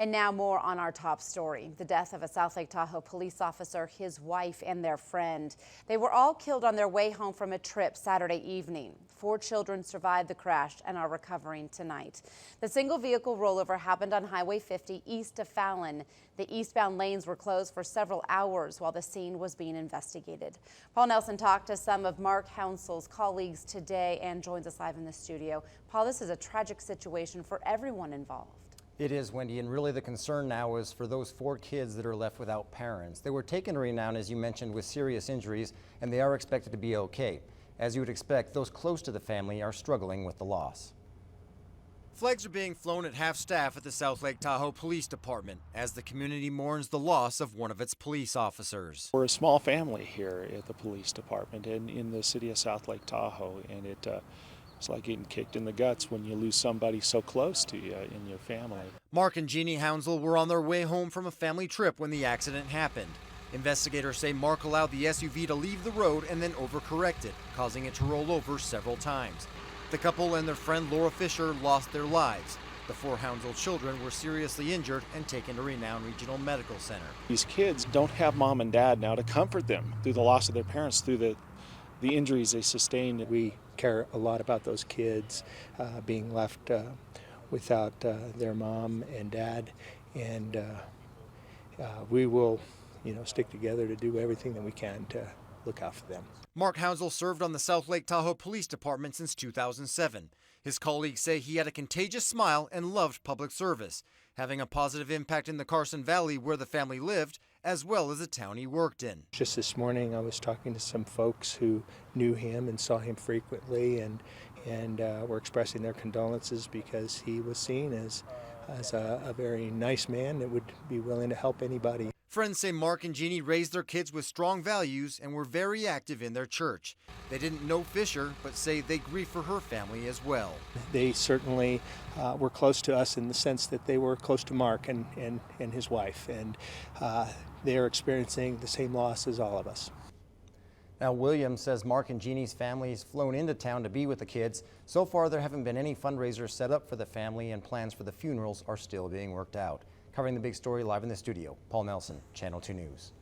And now more on our top story. The death of a South Lake Tahoe police officer, his wife, and their friend. They were all killed on their way home from a trip Saturday evening. 4 children survived the crash and are recovering tonight. The single vehicle rollover happened on Highway 50 east of Fallon. The eastbound lanes were closed for several hours while the scene was being investigated. Paul Nelson talked to some of Mark Hounsel's colleagues today and joins us live in the studio. Paul, this is a tragic situation for everyone involved. It is, Wendy, and really the concern now is for those 4 kids that are left without parents. They were taken to Renown, as you mentioned, with serious injuries, and they are expected to be okay. As you would expect, those close to the family are struggling with the loss. Flags are being flown at half-staff at the South Lake Tahoe Police Department as the community mourns the loss of one of its police officers. We're a small family here at the police department and in the city of South Lake Tahoe, and it's like getting kicked in the guts when you lose somebody so close to you in your family. Mark and Jeannie Hounsel were on their way home from a family trip when the accident happened. Investigators say Mark allowed the SUV to leave the road and then overcorrected, causing it to roll over several times. The couple and their friend Laura Fisher lost their lives. The 4 Hounsel children were seriously injured and taken to Renown Regional Medical Center. These kids don't have mom and dad now to comfort them through the loss of their parents, through the injuries they sustained. We care a lot about those kids being left without their mom and dad, and we will, stick together to do everything that we can to look out for them. Mark Hounsel served on the South Lake Tahoe Police Department since 2007. His colleagues say he had a contagious smile and loved public service, having a positive impact in the Carson Valley where the family lived, as well as the town he worked in. Just this morning I was talking to some folks who knew him and saw him frequently and were expressing their condolences because he was seen as a very nice man that would be willing to help anybody. Friends say Mark and Jeannie raised their kids with strong values and were very active in their church. They didn't know Fisher, but say they grieve for her family as well. They certainly were close to us in the sense that they were close to Mark and his wife, and they are experiencing the same loss as all of us. Now, Williams says Mark and Jeannie's family's flown into town to be with the kids. So far, there haven't been any fundraisers set up for the family, and plans for the funerals are still being worked out. Covering the big story live in the studio, Paul Nelson, Channel 2 News.